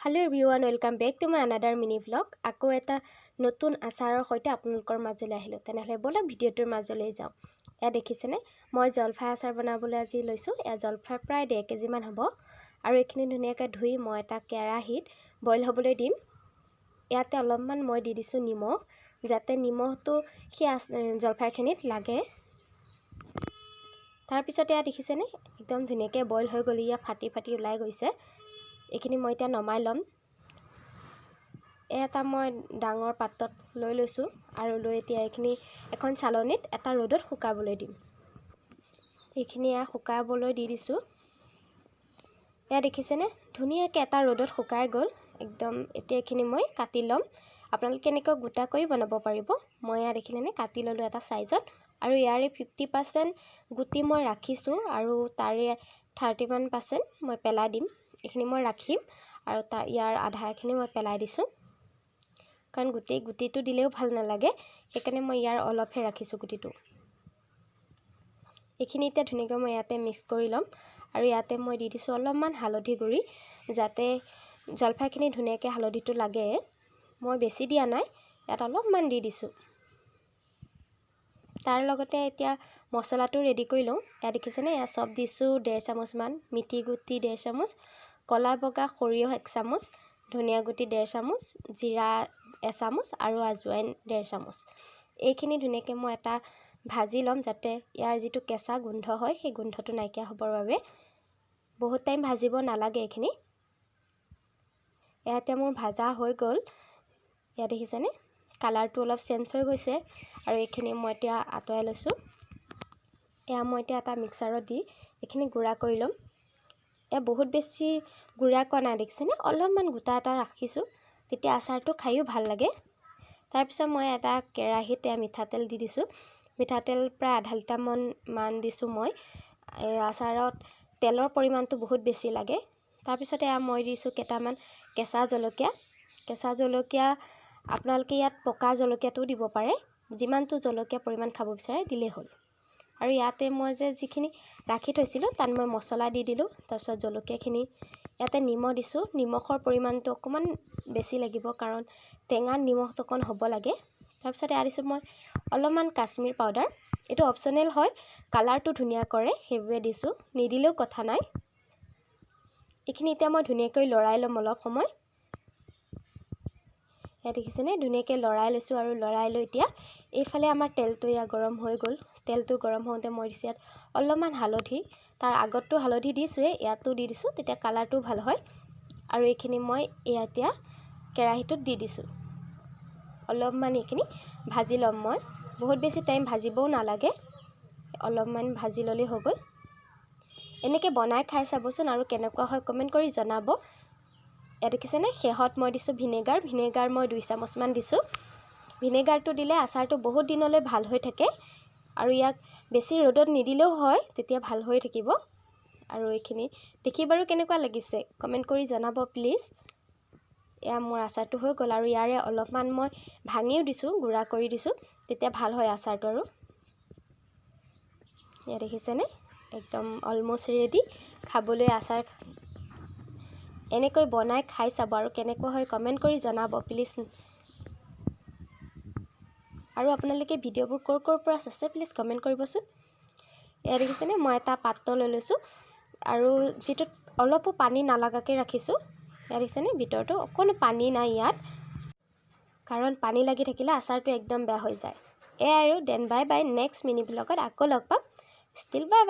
Hello everyone, welcome back to my another mini vlog. Ako eta notun asarar hoite apnalokor majole ahilo. Tenale bola video tur majole jao. Ya dekhisene moi jolfai asar banabole aji loisu. Ya jolfai pray 2 kg man hobo. Aru ekhini dhuniake dhui moi eta kerahit boil hobole dim. Yate olopman moi di disu nimok jate nimok to hi jolfai khinit lage. Tar pisote ya dekhisene ekdom dhuniake boil hoi goli ya phati ulai goise. এখিনি মই এটা নমাই লম এটা মই ডাঙৰ পাত্ৰত লৈ লৈছো আৰু লৈ এতিয়া এখিনি এখন চালনিত এটা ৰ'দত শুকাবলৈ দিম এখিনি শুকাবলৈ দি দিছো এয়া দেখিছেনে ধুনিয়াকৈ এটা ৰ'দত শুকাই গল একদম এতিয়া এখিনি মই কাটি লম আপোনালোকে কেনেকৈ গোটা কৰি বনাব পাৰিব মই ইয়া দেখিলেনে কাটি ললো এটা সাইজত আৰু ইয়াৰে 50% গুটি মই ৰাখিছো আৰু তাৰে 31% মই পেলাই দিম এখিনি মই ৰাখিম আৰু ইয়াৰ আধা এখিনি মই পেলাই দিছো কাৰণ গুটিটো দিলেও ভাল নালাগে সেইকাৰণে মই ইয়াৰ অলপহে ৰাখিছো গুটিটো এখিনি এতিয়া ধুনিয়াকৈ মই ইয়াতে মিক্স কৰি লম আৰু ইয়াতে মই দি দিছো অলপমান হালধি গুৰি যাতে জলফাইখিনি ধুনিয়াকৈ হালধিটো লাগে মই বেছি দিয়া নাই ইয়াত অলপমান দি দিছো তাৰ লগতে এতিয়া মছলাটো ৰেডি কৰি লওঁ ইয়া দেখিছেনে ইয়া সব দিছো 1.5 চামুচ মান মিঠি গুটি 1.5 চামুচ কলা বগা খৰিয় 1 চামুচ ধনিয়া গুটি 1.5 চামুচ জিৰা 1 চামুচ আৰু আজৱাইন 1.5 চামুচ এইখিনি ধুনিয়াকৈ মই এটা ভাজি লম যাতে ইয়াৰ যিটো কেঁচা গোন্ধ হয় সেই গোন্ধটো নাইকিয়া হ'বৰ বাবে বহুত টাইম ভাজিব নালাগে এইখিনি ইয়াতে মোৰ ভাজা হৈ গল ইয়া দেখিছেনে কালাৰটো অলপ চেঞ্জ হৈ গৈছে আৰু এইখিনি মই এতিয়া আতৰাই লৈছো এয়া মই এতিয়া এটা মিক্সাৰত দি এইখিনি গুড়া কৰি লম এ বহুত বেছি গুড়া কৰা নাই দেখিছেনে অলপমান গোটা এটা ৰাখিছো তেতিয়া আচাৰটো খাইও ভাল লাগে তাৰ পিছত মই এটা কেৰাহীতে মিঠাতেল দি দিছো মিঠাতেল প্ৰায় আধা লিটাৰ মান দিছো মই আচাৰত তেলৰ পৰিমাণটো বহুত বেছি লাগে তাৰ পিছতে মই দিছো কেটামান কেঁচা জলকীয়া আপোনালোকে ইয়াত পকা জলকীয়াটো দিব পাৰে যিমানটো জলকীয়া পৰিমাণ খাব বিচাৰে দিলে হ'ল আৰু ইয়াতে মই যে যিখিনি ৰাখি থৈছিলো তাত মই মছলা দি দিলো তাৰপিছত জলকীয়াখিনি ইয়াতে নিমখ দিছো নিমখৰ পৰিমাণটো অকমান বেছি লাগিব কাৰণ টেঙা নিমখটো কোন হ'ব লাগে তাৰপিছত আদিছো মই অলপমান কাশ্মীৰ পাউডাৰ এটো অপচনেল হয় কালাৰটো ধুনিয়া কৰে হেৱে দিছো নিদিলেও কথা নাই এখিনি এতিয়া মই ধুনিয়াকৈ লৰাই লম অলপ সময় এ দেখিছেনে ধুনিয়াকৈ লৰাই লৈছো আৰু লৰাই লৈ এতিয়া এইফালে আমাৰ তেলটো ইয়া গৰম হৈ গল তেলটো গৰম হওঁতে মই দিছো ইয়াত অলপমান হালধি তাৰ আগতটো হালধি দিছোৱে ইয়াতো দি দিছো তেতিয়া কালাৰটো ভাল হয় আৰু এইখিনি মই এতিয়া কেৰাহীটোত দি দিছো অলপমান এইখিনি ভাজি লম মই বহুত বেছি টাইম ভাজিবও নালাগে অলপমান ভাজি ললে হৈ গল এনেকৈ বনাই খাই চাবচোন আৰু কেনেকুৱা হয় কমেন্ট কৰি জনাব এ দেখিছেনে হেহত মই দিছো ভিনেগাৰ মই 2 চামুচ মান দিছো ভিনেগাৰটো দিলে আচাৰটো বহুত দিনলৈ ভাল হৈ থাকে আৰু ইয়াক বেছি ৰ'দত নিদিলেও হয় তেতিয়া ভাল হৈ থাকিব আৰু এইখিনি দেখি বাৰু কেনেকুৱা লাগিছে কমেন্ট কৰি জনাব প্লিজ এয়া মোৰ আচাৰটো হৈ গল আৰু ইয়াৰে অলপমান মই ভাঙিও দিছো গুড়া কৰি দিছো তেতিয়া ভাল হয় আচাৰটো আৰু ইয়া দেখিছেনে একদম অলমোস্ট ৰেডি খাবলৈ আচাৰ এনেকৈ বনাই খাই চাব আৰু কেনেকুৱা হয় কমেন্ট কৰি জনাব প্লিজ আৰু আপোনালোকে ভিডিঅ'বোৰ কৰ পৰা চাইছে প্লিজ কমেন্ট কৰিবচোন এয়া দেখিছেনে মই এটা পাত্ৰ লৈ লৈছো আৰু যেটো অলপো পানী নালাগাকৈ ৰাখিছো এয়া দেখিছেনে ভিতৰটো অকনো পানী নাই ইয়াত কাৰণ পানী লাগি থাকিলে আচাৰটো একদম বেয়া হৈ যায় আৰু দেন বাই নেক্সট মিনি ব্লগত আকৌ লগ পাম ষ্টিল বাই